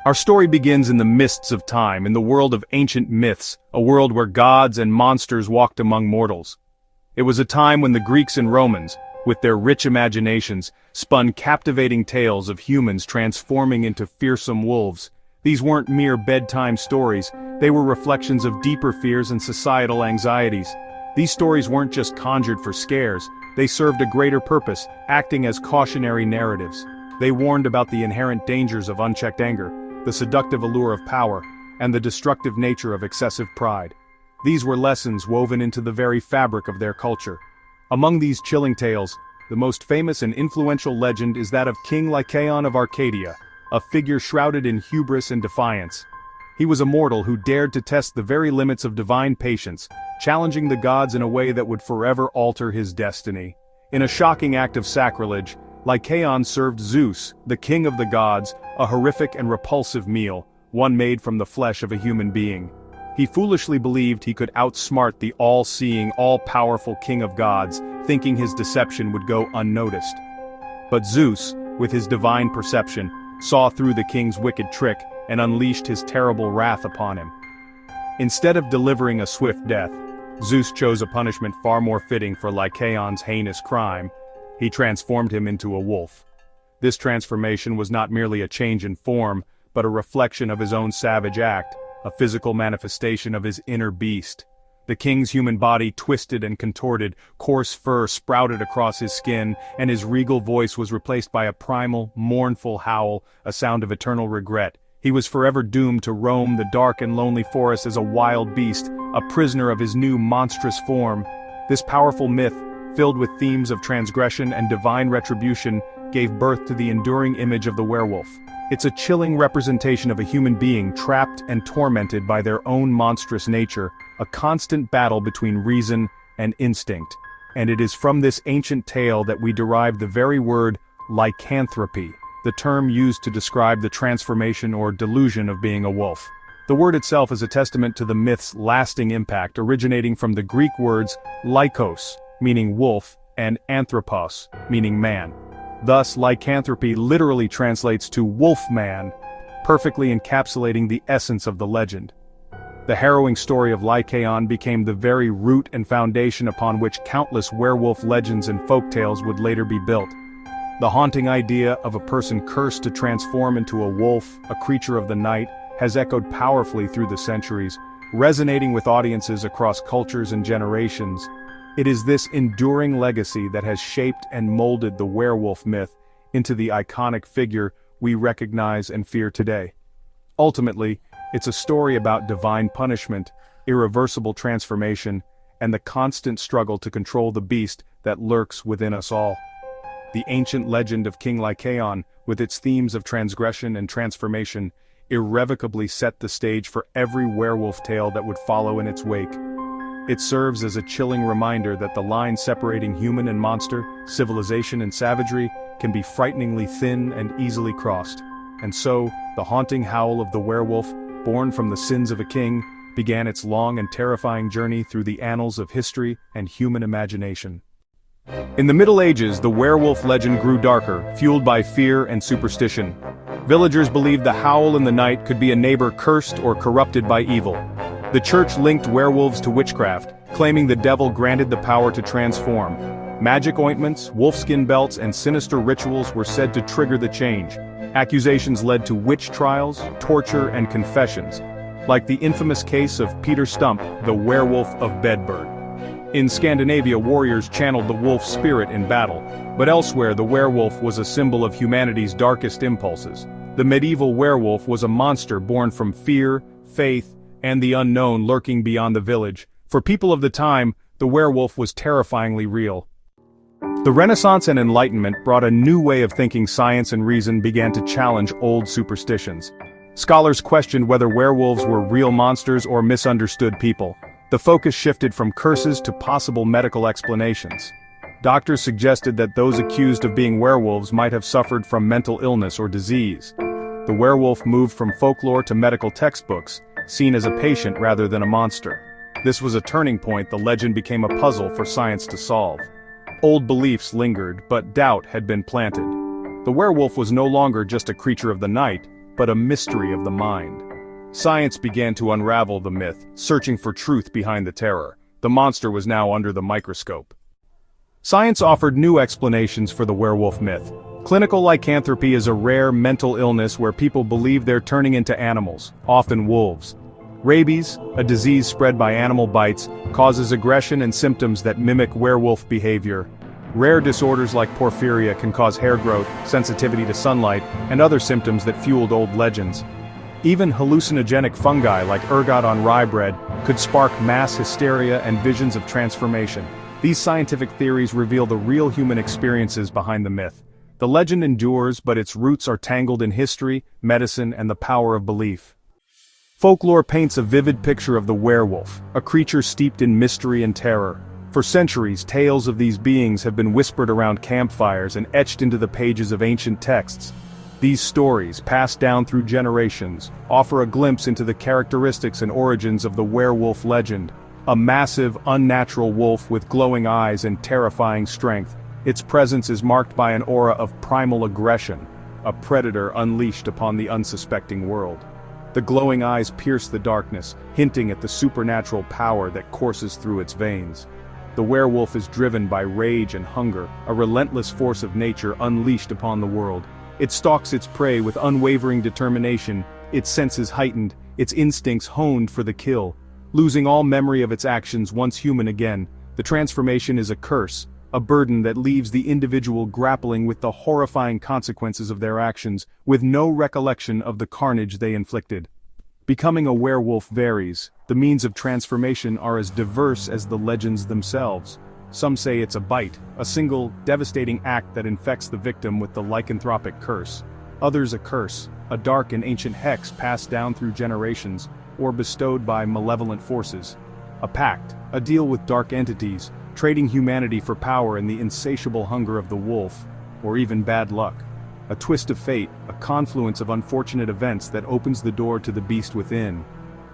Our story begins in the mists of time, in the world of ancient myths, a world where gods and monsters walked among mortals. It was a time when the Greeks and Romans, with their rich imaginations, spun captivating tales of humans transforming into fearsome wolves. These weren't mere bedtime stories, they were reflections of deeper fears and societal anxieties. These stories weren't just conjured for scares, they served a greater purpose, acting as cautionary narratives. They warned about the inherent dangers of unchecked anger, the seductive allure of power, and the destructive nature of excessive pride. These were lessons woven into the very fabric of their culture. Among these chilling tales, the most famous and influential legend is that of King Lycaon of Arcadia, a figure shrouded in hubris and defiance. He was a mortal who dared to test the very limits of divine patience, challenging the gods in a way that would forever alter his destiny. In a shocking act of sacrilege, Lycaon served Zeus, the king of the gods, a horrific and repulsive meal, one made from the flesh of a human being. He foolishly believed he could outsmart the all-seeing, all-powerful king of gods, thinking his deception would go unnoticed. But Zeus, with his divine perception, saw through the king's wicked trick and unleashed his terrible wrath upon him. Instead of delivering a swift death, Zeus chose a punishment far more fitting for Lycaon's heinous crime. He transformed him into a wolf. This transformation was not merely a change in form, but a reflection of his own savage act, a physical manifestation of his inner beast. The king's human body twisted and contorted, coarse fur sprouted across his skin, and his regal voice was replaced by a primal, mournful howl, a sound of eternal regret. He was forever doomed to roam the dark and lonely forest as a wild beast, a prisoner of his new monstrous form. This powerful myth, filled with themes of transgression and divine retribution, gave birth to the enduring image of the werewolf. It's a chilling representation of a human being trapped and tormented by their own monstrous nature, a constant battle between reason and instinct. And it is from this ancient tale that we derive the very word lycanthropy, the term used to describe the transformation or delusion of being a wolf. The word itself is a testament to the myth's lasting impact, originating from the Greek words lykos, meaning wolf, and anthropos, meaning man. Thus, lycanthropy literally translates to wolf-man, perfectly encapsulating the essence of the legend. The harrowing story of Lycaon became the very root and foundation upon which countless werewolf legends and folktales would later be built. The haunting idea of a person cursed to transform into a wolf, a creature of the night, has echoed powerfully through the centuries, resonating with audiences across cultures and generations. It is this enduring legacy that has shaped and molded the werewolf myth into the iconic figure we recognize and fear today. Ultimately, it's a story about divine punishment, irreversible transformation, and the constant struggle to control the beast that lurks within us all. The ancient legend of King Lycaon, with its themes of transgression and transformation, irrevocably set the stage for every werewolf tale that would follow in its wake. It serves as a chilling reminder that the line separating human and monster, civilization and savagery, can be frighteningly thin and easily crossed. And so, the haunting howl of the werewolf, born from the sins of a king, began its long and terrifying journey through the annals of history and human imagination. In the Middle Ages, the werewolf legend grew darker, fueled by fear and superstition. Villagers believed the howl in the night could be a neighbor cursed or corrupted by evil. The church linked werewolves to witchcraft, claiming the devil granted the power to transform. Magic ointments, wolfskin belts, and sinister rituals were said to trigger the change. Accusations led to witch trials, torture, and confessions, like the infamous case of Peter Stump, the werewolf of Bedburg. In Scandinavia, warriors channeled the wolf spirit in battle, but elsewhere the werewolf was a symbol of humanity's darkest impulses. The medieval werewolf was a monster born from fear, faith, and the unknown lurking beyond the village. For people of the time, the werewolf was terrifyingly real. The Renaissance and Enlightenment brought a new way of thinking. Science and reason began to challenge old superstitions. Scholars questioned whether werewolves were real monsters or misunderstood people. The focus shifted from curses to possible medical explanations. Doctors suggested that those accused of being werewolves might have suffered from mental illness or disease. The werewolf moved from folklore to medical textbooks, seen as a patient rather than a monster. This was a turning point. The legend became a puzzle for science to solve. Old beliefs lingered, but doubt had been planted. The werewolf was no longer just a creature of the night, but a mystery of the mind. Science began to unravel the myth, searching for truth behind the terror. The monster was now under the microscope. Science offered new explanations for the werewolf myth. Clinical lycanthropy is a rare mental illness where people believe they're turning into animals, often wolves. Rabies, a disease spread by animal bites, causes aggression and symptoms that mimic werewolf behavior. Rare disorders like porphyria can cause hair growth, sensitivity to sunlight, and other symptoms that fueled old legends. Even hallucinogenic fungi like ergot on rye bread could spark mass hysteria and visions of transformation. These scientific theories reveal the real human experiences behind the myth. The legend endures, but its roots are tangled in history, medicine, and the power of belief. Folklore paints a vivid picture of the werewolf, a creature steeped in mystery and terror. For centuries, tales of these beings have been whispered around campfires and etched into the pages of ancient texts. These stories, passed down through generations, offer a glimpse into the characteristics and origins of the werewolf legend. A massive, unnatural wolf with glowing eyes and terrifying strength. Its presence is marked by an aura of primal aggression, a predator unleashed upon the unsuspecting world. The glowing eyes pierce the darkness, hinting at the supernatural power that courses through its veins. The werewolf is driven by rage and hunger, a relentless force of nature unleashed upon the world. It stalks its prey with unwavering determination, its senses heightened, its instincts honed for the kill. Losing all memory of its actions once human again, the transformation is a curse, a burden that leaves the individual grappling with the horrifying consequences of their actions, with no recollection of the carnage they inflicted. Becoming a werewolf varies. The means of transformation are as diverse as the legends themselves. Some say it's a bite, a single, devastating act that infects the victim with the lycanthropic curse. Others a curse, a dark and ancient hex passed down through generations, or bestowed by malevolent forces. A pact, a deal with dark entities, trading humanity for power and the insatiable hunger of the wolf, or even bad luck. A twist of fate, a confluence of unfortunate events that opens the door to the beast within.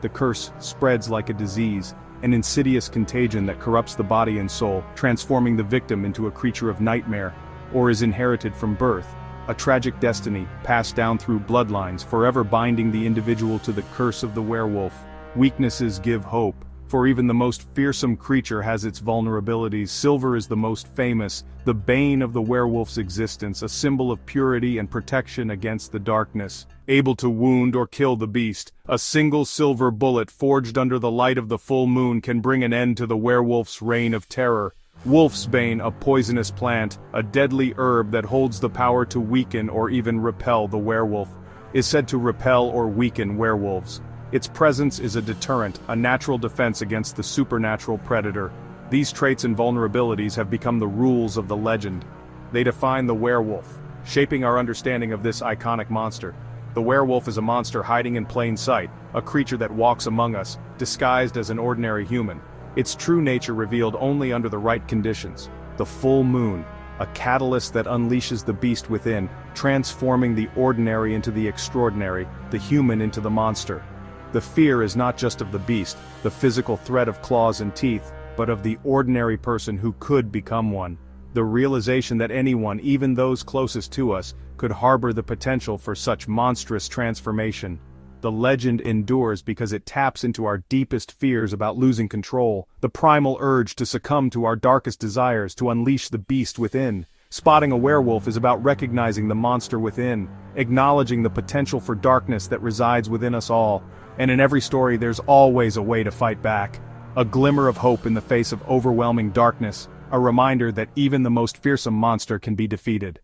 The curse spreads like a disease, an insidious contagion that corrupts the body and soul, transforming the victim into a creature of nightmare, or is inherited from birth. A tragic destiny, passed down through bloodlines, forever binding the individual to the curse of the werewolf. Weaknesses give hope, for even the most fearsome creature has its vulnerabilities. Silver is the most famous, the bane of the werewolf's existence, a symbol of purity and protection against the darkness. Able to wound or kill the beast, a single silver bullet forged under the light of the full moon can bring an end to the werewolf's reign of terror. Wolfsbane, a poisonous plant, a deadly herb that holds the power to weaken or even repel the werewolf, is said to repel or weaken werewolves. Its presence is a deterrent, a natural defense against the supernatural predator. These traits and vulnerabilities have become the rules of the legend. They define the werewolf, shaping our understanding of this iconic monster. The werewolf is a monster hiding in plain sight, a creature that walks among us, disguised as an ordinary human. Its true nature revealed only under the right conditions. The full moon, a catalyst that unleashes the beast within, transforming the ordinary into the extraordinary, the human into the monster. The fear is not just of the beast, the physical threat of claws and teeth, but of the ordinary person who could become one. The realization that anyone, even those closest to us, could harbor the potential for such monstrous transformation. The legend endures because it taps into our deepest fears about losing control, the primal urge to succumb to our darkest desires, to unleash the beast within. Spotting a werewolf is about recognizing the monster within, acknowledging the potential for darkness that resides within us all. And in every story there's always a way to fight back. A glimmer of hope in the face of overwhelming darkness, a reminder that even the most fearsome monster can be defeated.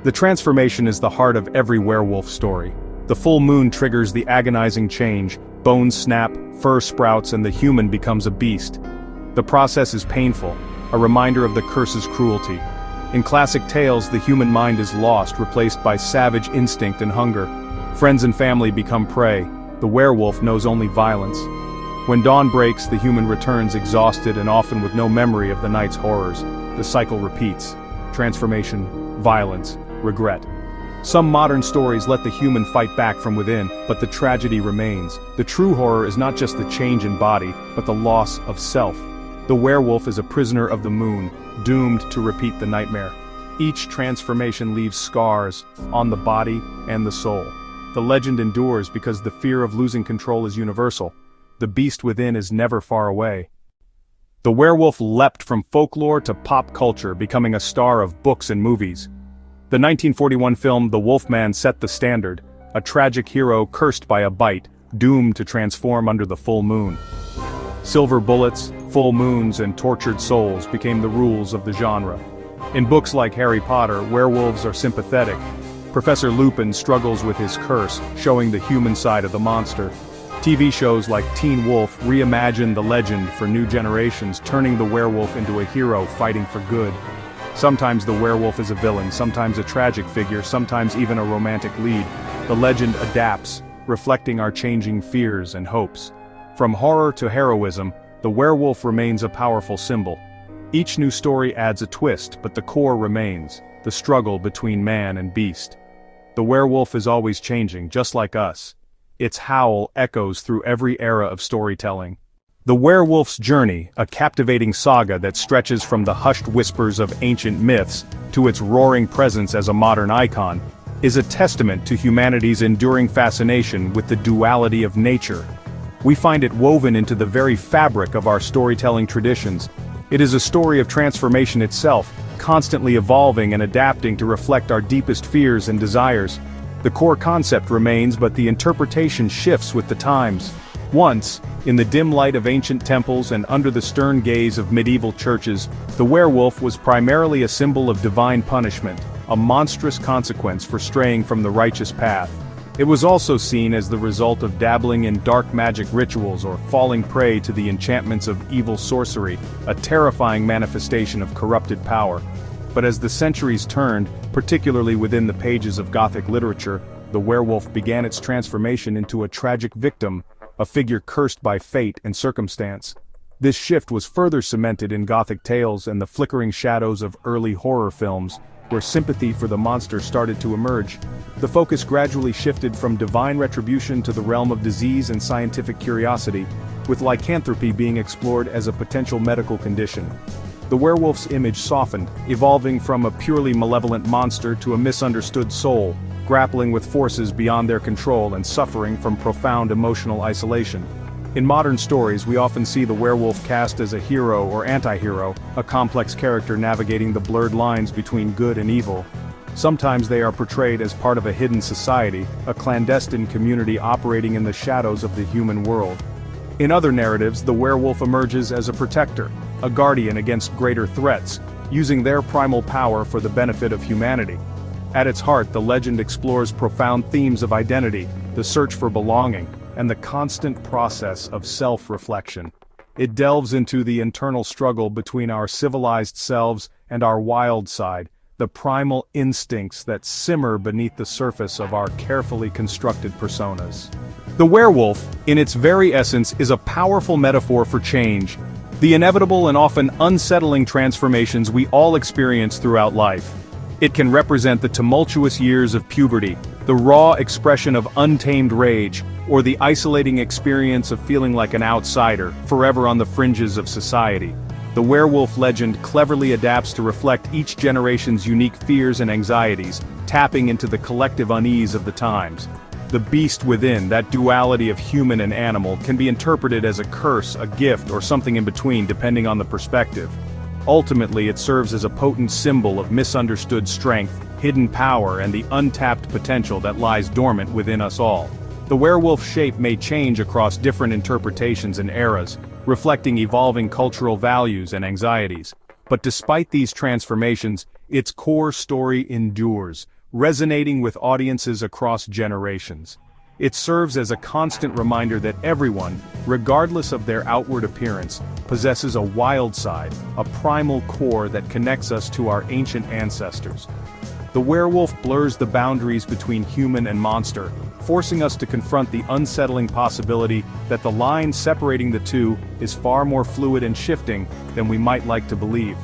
The transformation is the heart of every werewolf story. The full moon triggers the agonizing change, bones snap, fur sprouts, and the human becomes a beast. The process is painful, a reminder of the curse's cruelty. In classic tales, the human mind is lost, replaced by savage instinct and hunger. Friends and family become prey. The werewolf knows only violence. When dawn breaks, the human returns exhausted and often with no memory of the night's horrors. The cycle repeats. Transformation, violence, regret. Some modern stories let the human fight back from within, but the tragedy remains. The true horror is not just the change in body, but the loss of self. The werewolf is a prisoner of the moon, doomed to repeat the nightmare. Each transformation leaves scars on the body and the soul. the legend endures because the fear of losing control is universal. The beast within is never far away. The werewolf leapt from folklore to pop culture, becoming a star of books and movies. The 1941 film The Wolfman set the standard, a tragic hero cursed by a bite, doomed to transform under the full moon. Silver bullets, full moons, and tortured souls became the rules of the genre. In books like Harry Potter, werewolves are sympathetic. Professor Lupin struggles with his curse, showing the human side of the monster. TV shows like Teen Wolf reimagine the legend for new generations, turning the werewolf into a hero fighting for good. Sometimes the werewolf is a villain, sometimes a tragic figure, sometimes even a romantic lead. The legend adapts, reflecting our changing fears and hopes. From horror to heroism, the werewolf remains a powerful symbol. Each new story adds a twist, but the core remains, the struggle between man and beast. The werewolf is always changing, just like us. Its howl echoes through every era of storytelling. The Werewolf's Journey, a captivating saga that stretches from the hushed whispers of ancient myths to its roaring presence as a modern icon, is a testament to humanity's enduring fascination with the duality of nature. We find it woven into the very fabric of our storytelling traditions. It is a story of transformation itself, constantly evolving and adapting to reflect our deepest fears and desires. The core concept remains, but the interpretation shifts with the times. Once, in the dim light of ancient temples and under the stern gaze of medieval churches, the werewolf was primarily a symbol of divine punishment, a monstrous consequence for straying from the righteous path. It was also seen as the result of dabbling in dark magic rituals or falling prey to the enchantments of evil sorcery, a terrifying manifestation of corrupted power. But as the centuries turned, particularly within the pages of Gothic literature, the werewolf began its transformation into a tragic victim, a figure cursed by fate and circumstance. This shift was further cemented in Gothic tales and the flickering shadows of early horror films, where sympathy for the monster started to emerge. The focus gradually shifted from divine retribution to the realm of disease and scientific curiosity, with lycanthropy being explored as a potential medical condition. The werewolf's image softened, evolving from a purely malevolent monster to a misunderstood soul, grappling with forces beyond their control and suffering from profound emotional isolation. In modern stories, we often see the werewolf cast as a hero or anti-hero, a complex character navigating the blurred lines between good and evil. Sometimes they are portrayed as part of a hidden society, a clandestine community operating in the shadows of the human world. In other narratives, the werewolf emerges as a protector, a guardian against greater threats, using their primal power for the benefit of humanity. At its heart, the legend explores profound themes of identity, the search for belonging, and the constant process of self-reflection. It delves into the internal struggle between our civilized selves and our wild side, the primal instincts that simmer beneath the surface of our carefully constructed personas. The werewolf, in its very essence, is a powerful metaphor for change, the inevitable and often unsettling transformations we all experience throughout life. It can represent the tumultuous years of puberty, the raw expression of untamed rage, or the isolating experience of feeling like an outsider, forever on the fringes of society. The werewolf legend cleverly adapts to reflect each generation's unique fears and anxieties, tapping into the collective unease of the times. The beast within, that duality of human and animal, can be interpreted as a curse, a gift, or something in between depending on the perspective. Ultimately, it serves as a potent symbol of misunderstood strength, hidden power, and the untapped potential that lies dormant within us all. The werewolf shape may change across different interpretations and eras, reflecting evolving cultural values and anxieties. But despite these transformations, its core story endures, resonating with audiences across generations. It serves as a constant reminder that everyone, regardless of their outward appearance, possesses a wild side, a primal core that connects us to our ancient ancestors. The werewolf blurs the boundaries between human and monster, forcing us to confront the unsettling possibility that the line separating the two is far more fluid and shifting than we might like to believe.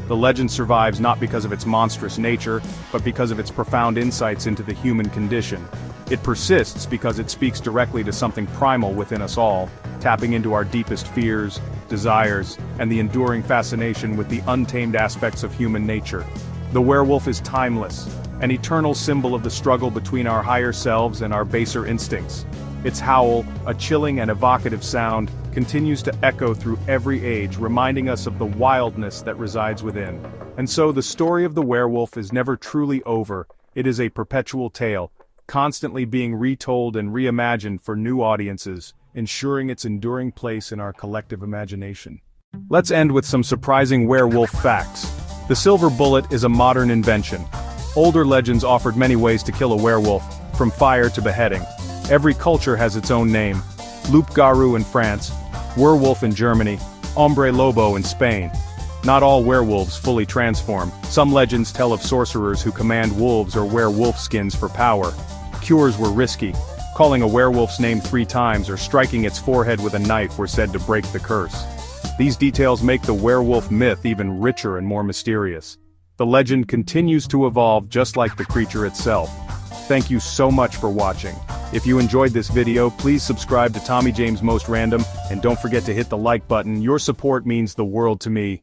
The legend survives not because of its monstrous nature, but because of its profound insights into the human condition. It persists because it speaks directly to something primal within us all, tapping into our deepest fears, desires, and the enduring fascination with the untamed aspects of human nature. The werewolf is timeless, an eternal symbol of the struggle between our higher selves and our baser instincts. Its howl, a chilling and evocative sound, continues to echo through every age, reminding us of the wildness that resides within. And so the story of the werewolf is never truly over. It is a perpetual tale, constantly being retold and reimagined for new audiences, ensuring its enduring place in our collective imagination. Let's end with some surprising werewolf facts. The silver bullet is a modern invention. Older legends offered many ways to kill a werewolf, from fire to beheading. Every culture has its own name. Loup-garou in France, werewolf in Germany, hombre lobo in Spain. Not all werewolves fully transform. Some legends tell of sorcerers who command wolves or wear wolf skins for power. Cures were risky. Calling a werewolf's name 3 times or striking its forehead with a knife were said to break the curse. These details make the werewolf myth even richer and more mysterious. The legend continues to evolve just like the creature itself. Thank you so much for watching. If you enjoyed this video, please subscribe to Tommy James Most Random, and don't forget to hit the like button. Your support means the world to me.